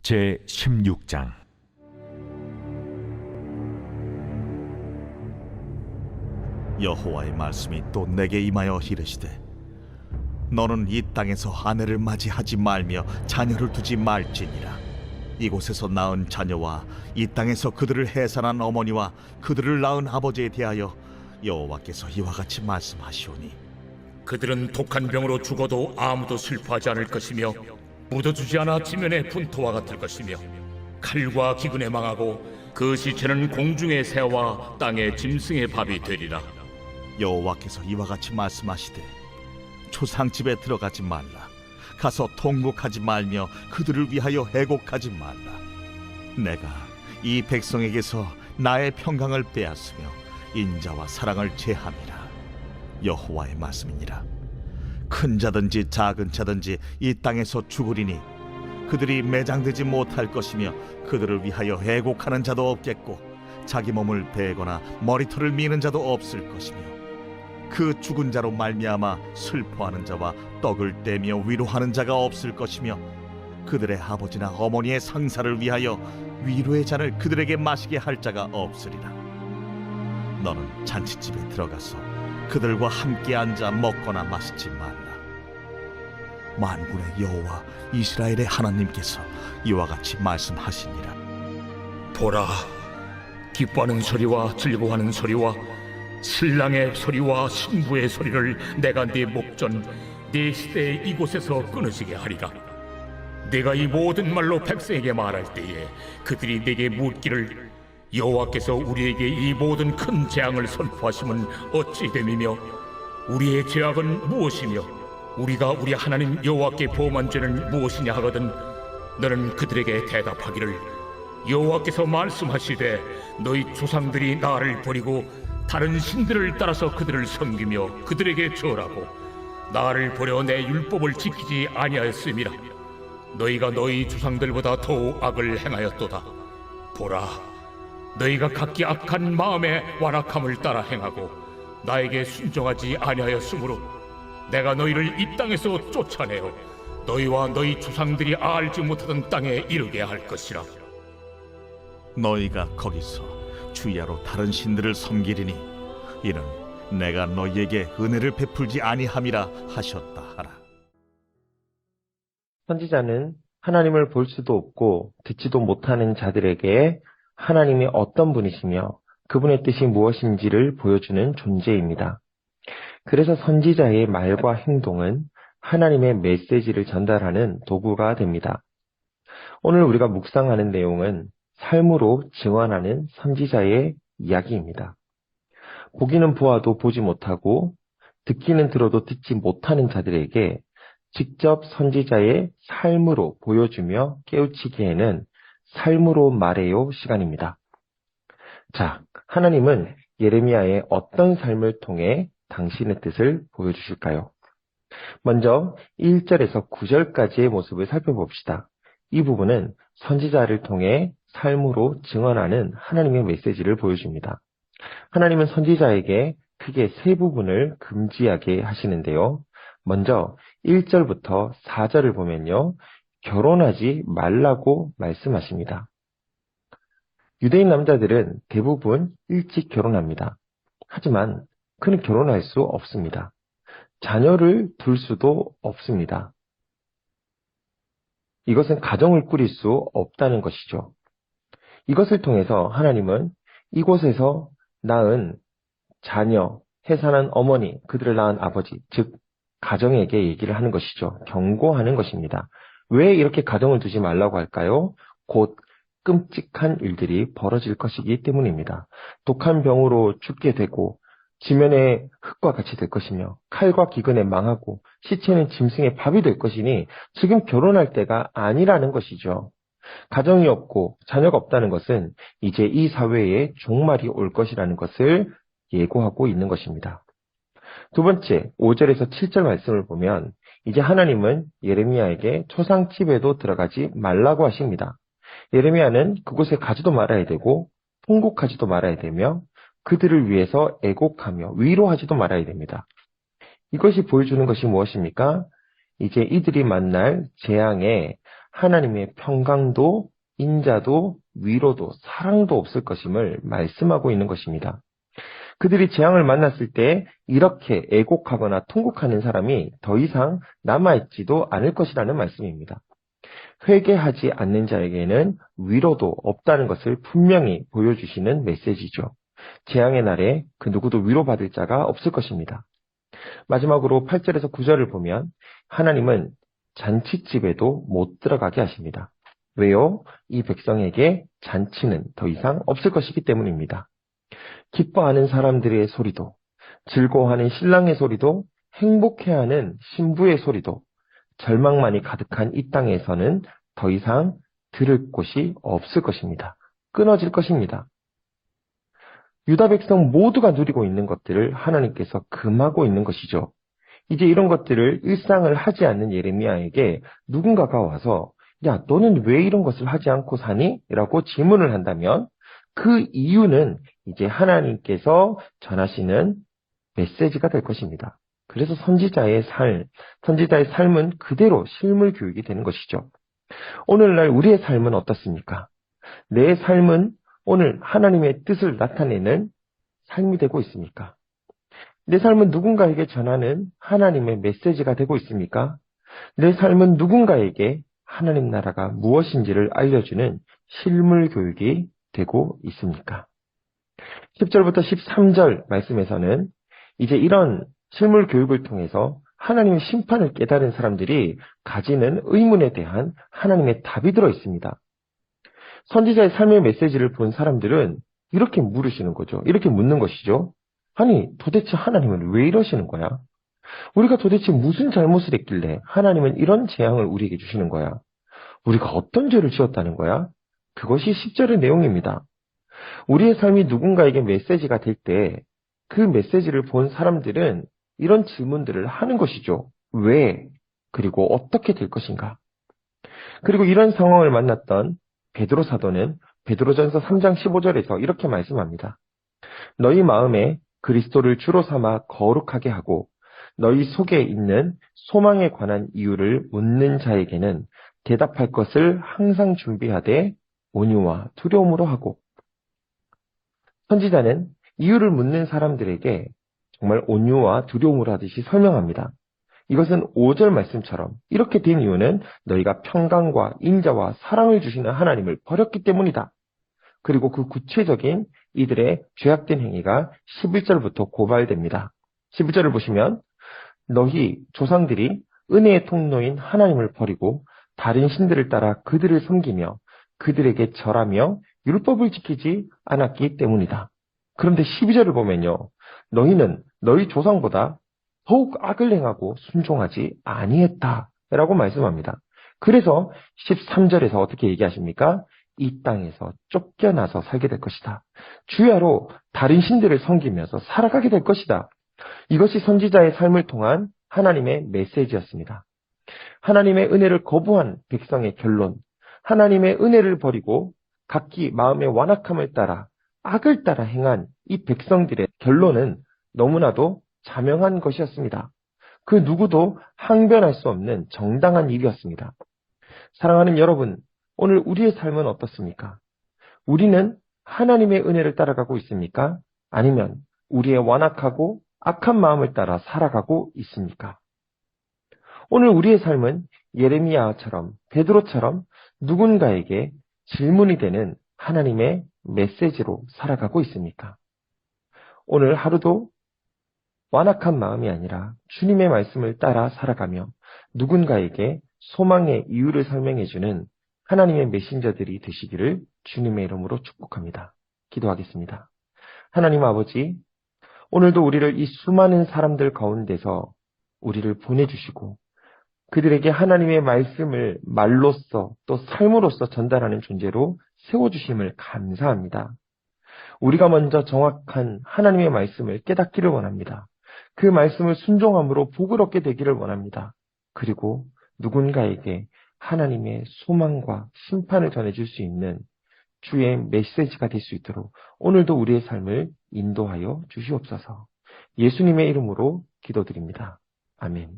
제 16장. 여호와의 말씀이 또 내게 임하여 이르시되, 너는 이 땅에서 아내를 맞이하지 말며 자녀를 두지 말지니라. 이곳에서 낳은 자녀와 이 땅에서 그들을 해산한 어머니와 그들을 낳은 아버지에 대하여 여호와께서 이와 같이 말씀하시오니, 그들은 독한 병으로 죽어도 아무도 슬퍼하지 않을 것이며 묻어주지 않아 지면의 분토와 같을 것이며 칼과 기근에 망하고 그 시체는 공중의 새와 땅의 짐승의 밥이 되리라. 여호와께서 이와 같이 말씀하시되, 초상집에 들어가지 말라. 가서 통곡하지 말며 그들을 위하여 애곡하지 말라. 내가 이 백성에게서 나의 평강을 빼앗으며 인자와 사랑을 제함이라. 여호와의 말씀이니라. 큰 자든지 작은 자든지 이 땅에서 죽으리니 그들이 매장되지 못할 것이며 그들을 위하여 애곡하는 자도 없겠고 자기 몸을 베거나 머리털을 미는 자도 없을 것이며 그 죽은 자로 말미암아 슬퍼하는 자와 떡을 떼며 위로하는 자가 없을 것이며 그들의 아버지나 어머니의 상사를 위하여 위로의 잔을 그들에게 마시게 할 자가 없으리라. 너는 잔치집에 들어가서 그들과 함께 앉아 먹거나 마시지 말라. 만군의 여호와 이스라엘의 하나님께서 이와 같이 말씀하시니라. 보라, 기뻐하는 소리와 즐거워하는 소리와 신랑의 소리와 신부의 소리를 내가 네 목전 네 시대에 이곳에서 끊어지게 하리라. 내가 이 모든 말로 백성에게 말할 때에 그들이 내게 묻기를, 여호와께서 우리에게 이 모든 큰 재앙을 선포하심은 어찌 됨이며 우리의 죄악은 무엇이며 우리가 우리 하나님 여호와께 범한 죄는 무엇이냐 하거든, 너는 그들에게 대답하기를, 여호와께서 말씀하시되 너희 조상들이 나를 버리고 다른 신들을 따라서 그들을 섬기며 그들에게 절하고 나를 버려 내 율법을 지키지 아니하였음이라. 너희가 너희 조상들보다 더욱 악을 행하였도다. 보라, 너희가 각기 악한 마음에 완악함을 따라 행하고 나에게 순종하지 아니하였으므로 내가 너희를 이 땅에서 쫓아내어 너희와 너희 조상들이 알지 못하던 땅에 이르게 할 것이라. 너희가 거기서 주야로 다른 신들을 섬기리니 이는 내가 너희에게 은혜를 베풀지 아니함이라 하셨다 하라. 선지자는 하나님을 볼 수도 없고 듣지도 못하는 자들에게 하나님이 어떤 분이시며 그분의 뜻이 무엇인지를 보여주는 존재입니다. 그래서 선지자의 말과 행동은 하나님의 메시지를 전달하는 도구가 됩니다. 오늘 우리가 묵상하는 내용은 삶으로 증언하는 선지자의 이야기입니다. 보기는 보아도 보지 못하고 듣기는 들어도 듣지 못하는 자들에게 직접 선지자의 삶으로 보여주며 깨우치기에는 삶으로 말해요 시간입니다. 자, 하나님은 예레미야의 어떤 삶을 통해 당신의 뜻을 보여주실까요? 먼저 1절에서 9절까지의 모습을 살펴봅시다. 이 부분은 선지자를 통해 삶으로 증언하는 하나님의 메시지를 보여줍니다. 하나님은 선지자에게 크게 세 부분을 금지하게 하시는데요. 먼저 1절부터 4절을 보면요, 결혼하지 말라고 말씀하십니다. 유대인 남자들은 대부분 일찍 결혼합니다. 하지만 그는 결혼할 수 없습니다. 자녀를 둘 수도 없습니다. 이것은 가정을 꾸릴 수 없다는 것이죠. 이것을 통해서 하나님은 이곳에서 낳은 자녀, 해산한 어머니, 그들을 낳은 아버지, 즉 가정에게 얘기를 하는 것이죠. 경고하는 것입니다. 왜 이렇게 가정을 두지 말라고 할까요? 곧 끔찍한 일들이 벌어질 것이기 때문입니다. 독한 병으로 죽게 되고 지면의 흙과 같이 될 것이며 칼과 기근에 망하고 시체는 짐승의 밥이 될 것이니 지금 결혼할 때가 아니라는 것이죠. 가정이 없고 자녀가 없다는 것은 이제 이 사회에 종말이 올 것이라는 것을 예고하고 있는 것입니다. 두 번째, 5절에서 7절 말씀을 보면 이제 하나님은 예레미야에게 초상집에도 들어가지 말라고 하십니다. 예레미야는 그곳에 가지도 말아야 되고 통곡하지도 말아야 되며 그들을 위해서 애곡하며 위로하지도 말아야 됩니다. 이것이 보여주는 것이 무엇입니까? 이제 이들이 만날 재앙에 하나님의 평강도, 인자도, 위로도, 사랑도 없을 것임을 말씀하고 있는 것입니다. 그들이 재앙을 만났을 때 이렇게 애곡하거나 통곡하는 사람이 더 이상 남아있지도 않을 것이라는 말씀입니다. 회개하지 않는 자에게는 위로도 없다는 것을 분명히 보여주시는 메시지죠. 재앙의 날에 그 누구도 위로받을 자가 없을 것입니다. 마지막으로 8절에서 9절을 보면 하나님은 잔치집에도 못 들어가게 하십니다. 왜요? 이 백성에게 잔치는 더 이상 없을 것이기 때문입니다. 기뻐하는 사람들의 소리도, 즐거워하는 신랑의 소리도, 행복해하는 신부의 소리도, 절망만이 가득한 이 땅에서는 더 이상 들을 곳이 없을 것입니다. 끊어질 것입니다. 유다 백성 모두가 누리고 있는 것들을 하나님께서 금하고 있는 것이죠. 이제 이런 것들을 일상을 하지 않는 예레미야에게 누군가가 와서 야, 너는 왜 이런 것을 하지 않고 사니? 라고 질문을 한다면 그 이유는 이제 하나님께서 전하시는 메시지가 될 것입니다. 그래서 선지자의 삶은 그대로 실물 교육이 되는 것이죠. 오늘날 우리의 삶은 어떻습니까? 내 삶은 오늘 하나님의 뜻을 나타내는 삶이 되고 있습니까? 내 삶은 누군가에게 전하는 하나님의 메시지가 되고 있습니까? 내 삶은 누군가에게 하나님 나라가 무엇인지를 알려주는 실물 교육이 되고 있습니까? 10절부터 13절 말씀에서는 이제 이런 실물 교육을 통해서 하나님의 심판을 깨달은 사람들이 가지는 의문에 대한 하나님의 답이 들어 있습니다. 선지자의 삶의 메시지를 본 사람들은 이렇게 물으시는 거죠. 이렇게 묻는 것이죠. 아니, 도대체 하나님은 왜 이러시는 거야? 우리가 도대체 무슨 잘못을 했길래 하나님은 이런 재앙을 우리에게 주시는 거야? 우리가 어떤 죄를 지었다는 거야? 그것이 10절의 내용입니다. 우리의 삶이 누군가에게 메시지가 될 때 그 메시지를 본 사람들은 이런 질문들을 하는 것이죠. 왜? 그리고 어떻게 될 것인가? 그리고 이런 상황을 만났던 베드로 사도는 베드로전서 3장 15절에서 이렇게 말씀합니다. 너희 마음에 그리스도를 주로 삼아 거룩하게 하고 너희 속에 있는 소망에 관한 이유를 묻는 자에게는 대답할 것을 항상 준비하되 온유와 두려움으로 하고. 선지자는 이유를 묻는 사람들에게 정말 온유와 두려움으로 하듯이 설명합니다. 이것은 5절 말씀처럼 이렇게 된 이유는 너희가 평강과 인자와 사랑을 주시는 하나님을 버렸기 때문이다. 그리고 그 구체적인 이들의 죄악된 행위가 11절부터 고발됩니다. 11절을 보시면 너희 조상들이 은혜의 통로인 하나님을 버리고 다른 신들을 따라 그들을 섬기며 그들에게 절하며 율법을 지키지 않았기 때문이다. 그런데 12절을 보면요. 너희는 너희 조상보다 더욱 악을 행하고 순종하지 아니했다 라고 말씀합니다. 그래서 13절에서 어떻게 얘기하십니까? 이 땅에서 쫓겨나서 살게 될 것이다. 주야로 다른 신들을 섬기면서 살아가게 될 것이다. 이것이 선지자의 삶을 통한 하나님의 메시지였습니다. 하나님의 은혜를 거부한 백성의 결론, 하나님의 은혜를 버리고 각기 마음의 완악함을 따라 악을 따라 행한 이 백성들의 결론은 너무나도 자명한 것이었습니다. 그 누구도 항변할 수 없는 정당한 일이었습니다. 사랑하는 여러분, 오늘 우리의 삶은 어떻습니까? 우리는 하나님의 은혜를 따라가고 있습니까? 아니면 우리의 완악하고 악한 마음을 따라 살아가고 있습니까? 오늘 우리의 삶은 예레미야처럼 베드로처럼 누군가에게 질문이 되는 하나님의 메시지로 살아가고 있습니까? 오늘 하루도 완악한 마음이 아니라 주님의 말씀을 따라 살아가며 누군가에게 소망의 이유를 설명해주는 하나님의 메신저들이 되시기를 주님의 이름으로 축복합니다. 기도하겠습니다. 하나님 아버지, 오늘도 우리를 이 수많은 사람들 가운데서 우리를 보내주시고 그들에게 하나님의 말씀을 말로써 또 삶으로써 전달하는 존재로 세워주심을 감사합니다. 우리가 먼저 정확한 하나님의 말씀을 깨닫기를 원합니다. 그 말씀을 순종함으로 복을 얻게 되기를 원합니다. 그리고 누군가에게 하나님의 소망과 심판을 전해줄 수 있는 주의 메시지가 될 수 있도록 오늘도 우리의 삶을 인도하여 주시옵소서. 예수님의 이름으로 기도드립니다. 아멘.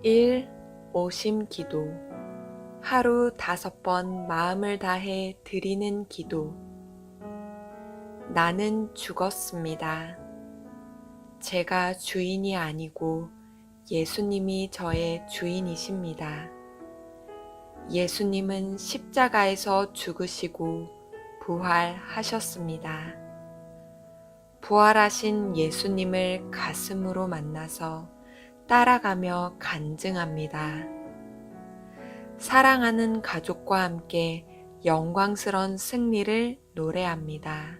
1. 오심 기도, 하루 5번 마음을 다해 드리는 기도. 나는 죽었습니다. 제가 주인이 아니고 예수님이 저의 주인이십니다. 예수님은 십자가에서 죽으시고 부활하셨습니다. 부활하신 예수님을 가슴으로 만나서 따라가며 간증합니다. 사랑하는 가족과 함께 영광스런 승리를 노래합니다.